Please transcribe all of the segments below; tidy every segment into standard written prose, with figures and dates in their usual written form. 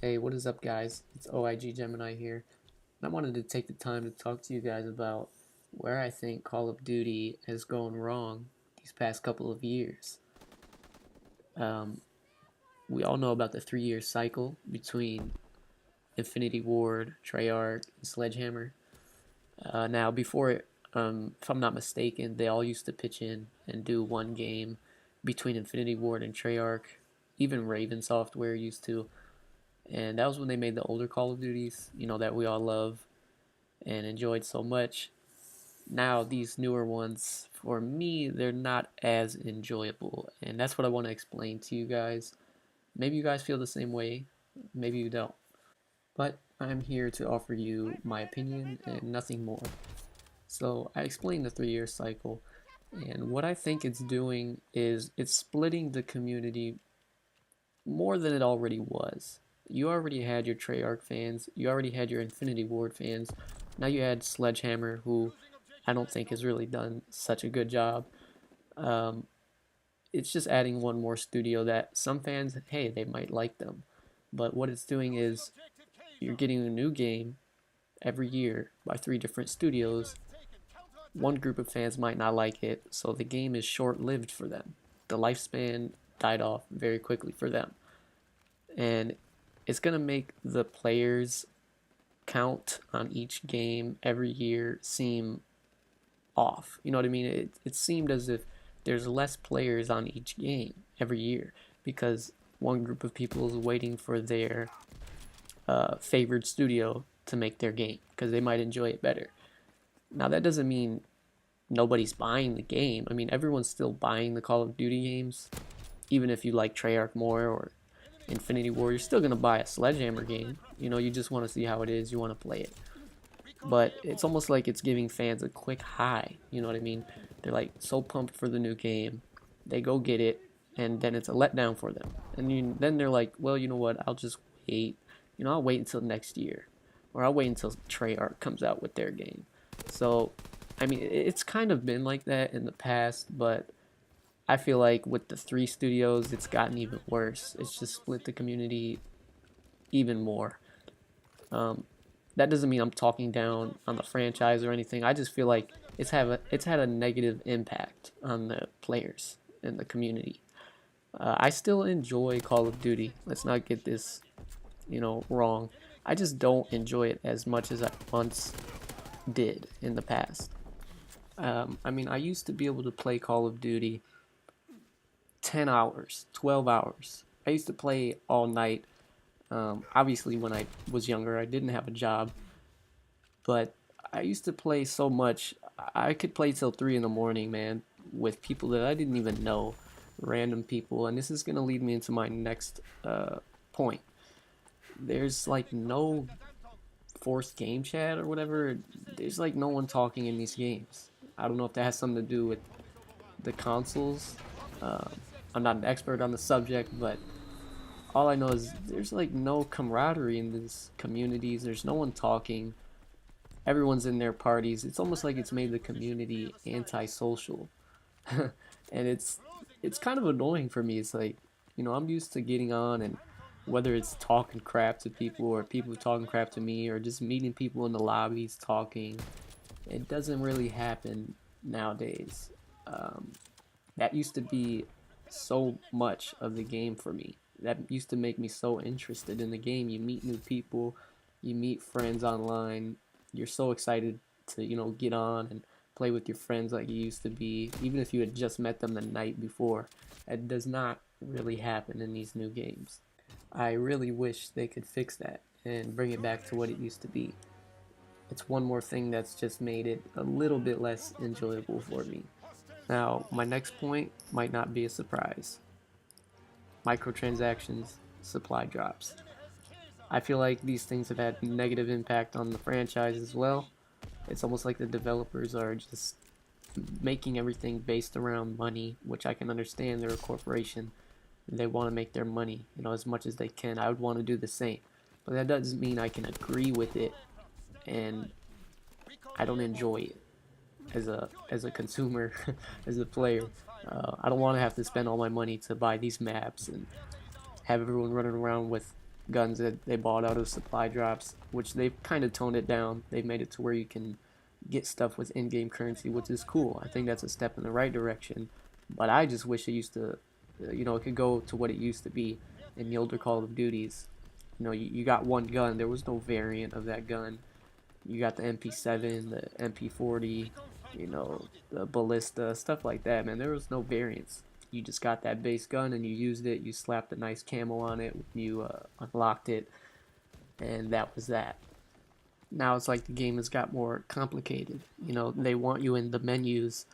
Hey, what is up, guys? It's OIG Gemini here. And I wanted to take the time to talk to you guys about where I think Call of Duty has gone wrong these past couple of years. Um, we all know about the 3 year cycle between Infinity Ward, Treyarch, and Sledgehammer. Now, before it, if I'm not mistaken, they all used to pitch in and do one game between Infinity Ward and Treyarch. Even Raven Software used to. And that was when they made the older Call of Duties, that we all love and enjoyed so much. Now, these newer ones, for me, they're not as enjoyable. And that's what I want to explain to you guys. Maybe you guys feel the same way, maybe you don't. But I'm here to offer you my opinion and nothing more. So, I explained the 3 year cycle. And what I think it's doing is it's splitting the community more than it already was. You already had your Treyarch fans, you already had your Infinity Ward fans, now you had Sledgehammer, who I don't think has really done such a good job. Um, it's just adding one more studio that some fans, hey, they might like them. But what it's doing is you're getting a new game every year by three different studios. One group of fans might not like it, so the game is short lived for them. The lifespan died off very quickly for them. And it's going to make the players count on each game every year seem off. You know what I mean? It seemed as if there's less players on each game every year because one group of people is waiting for their favored studio to make their game because they might enjoy it better. Now, that doesn't mean nobody's buying the game. I mean, everyone's still buying the Call of Duty games, even if you like Treyarch more or Infinity War. You're still gonna buy a Sledgehammer game. You just want to see how it is. You want to play it. But it's almost like it's giving fans a quick high. You know what I mean? They're like so pumped for the new game, they go get it, and then it's a letdown for them. And then they're like, well, you know what? I'll just wait. I'll wait until next year, or I'll wait until Treyarch comes out with their game. So, I mean, it's kind of been like that in the past, but I feel like with the three studios, it's gotten even worse. It's just split the community even more. Um, that doesn't mean I'm talking down on the franchise or anything. I just feel like it's had a negative impact on the players and the community. I still enjoy Call of Duty. Let's not get this, wrong. I just don't enjoy it as much as I once did in the past. I mean, I used to be able to play Call of Duty 10 hours, 12 hours. I used to play all night. Obviously, when I was younger, I didn't have a job, but I used to play so much. I could play till 3 in the morning, man, with people that I didn't even know, random people. And this is going to lead me into my next point. There's like no forced game chat or whatever. There's like no one talking in these games. I don't know if that has something to do with the consoles. Uh, I'm not an expert on the subject, but all I know is there's like no camaraderie in these communities. There's no one talking. Everyone's in their parties. It's almost like it's made the community antisocial, and it's kind of annoying for me. It's like I'm used to getting on and whether it's talking crap to people or people talking crap to me or just meeting people in the lobbies talking, it doesn't really happen nowadays. Um, that used to be so much of the game for me. That used to make me so interested in the game. You meet new people, you meet friends online. You're so excited to, get on and play with your friends like you used to be, even if you had just met them the night before. It does not really happen in these new games. I really wish they could fix that and bring it back to what it used to be. It's one more thing that's just made it a little bit less enjoyable for me. Now, my next point might not be a surprise. Microtransactions, supply drops. I feel like these things have had negative impact on the franchise as well. It's almost like the developers are just making everything based around money, which I can understand. They're a corporation. They want to make their money, as much as they can. I would want to do the same. But that doesn't mean I can agree with it and I don't enjoy it as a consumer, as a player. I don't want to have to spend all my money to buy these maps and have everyone running around with guns that they bought out of supply drops, which they've kind of toned it down. They've made it to where you can get stuff with in-game currency, which is cool. I think that's a step in the right direction. But I just wish it used to, it could go to what it used to be in the older Call of Duties. You got one gun. There was no variant of that gun. You got the MP7, the MP40, the ballista, stuff like that, man. There was no variants. You just got that base gun and you used it. You slapped a nice camo on it when you unlocked it, and that was that. Now it's like the game has got more complicated. They want you in the menus,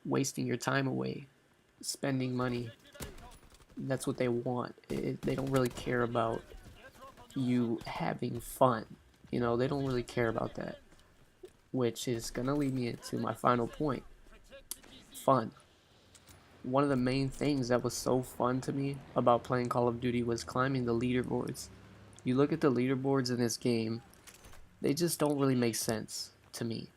wasting your time away, spending money. That's what they want. They don't really care about you having fun. They don't really care about that. Which is going to lead me into my final point. Fun. One of the main things that was so fun to me about playing Call of Duty was climbing the leaderboards. You look at the leaderboards in this game, they just don't really make sense to me.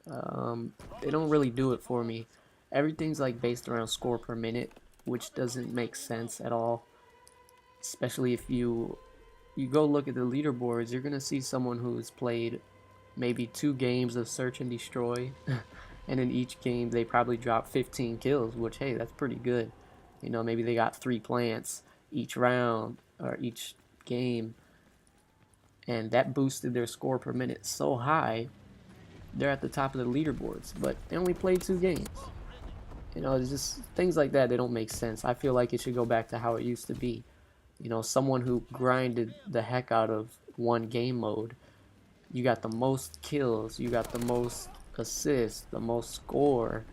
They don't really do it for me. Everything's like based around score per minute, which doesn't make sense at all. Especially if you go look at the leaderboards, you're gonna see someone who's played maybe 2 games of Search and Destroy, and in each game they probably drop 15 kills, which, hey, that's pretty good. Maybe they got 3 plants each round or each game, and that boosted their score per minute so high, they're at the top of the leaderboards, but they only played 2 games. It's just things like that, they don't make sense. I feel like it should go back to how it used to be. Someone who grinded the heck out of one game mode, you got the most kills, you got the most assists, the most score.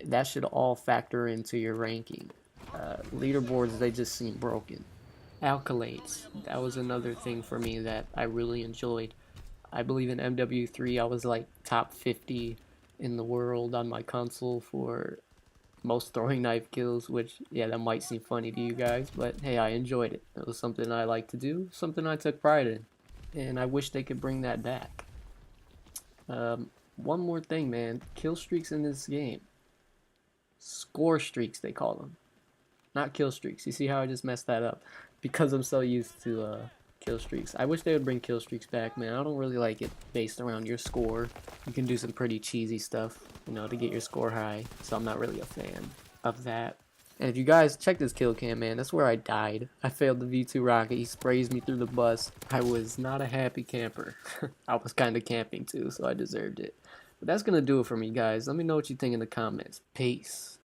That should all factor into your ranking. Leaderboards, they just seem broken. Accolades, that was another thing for me that I really enjoyed. I believe in MW3 I was like top 50 in the world on my console for most throwing knife kills, which, yeah, that might seem funny to you guys, but hey, I enjoyed it. It was something I like to do, something I took pride in, and I wish they could bring that back. One more thing, man. Kill streaks in this game. Score streaks, they call them. Not kill streaks. You see how I just messed that up? Because I'm so used to kill streaks. I wish they would bring kill streaks back, man. I don't really like it based around your score. You can do some pretty cheesy stuff, to get your score high. So I'm not really a fan of that. And if you guys check this kill cam, man, that's where I died. I failed the V2 rocket. He sprays me through the bus. I was not a happy camper. I was kind of camping too, so I deserved it. But that's going to do it for me, guys. Let me know what you think in the comments. Peace.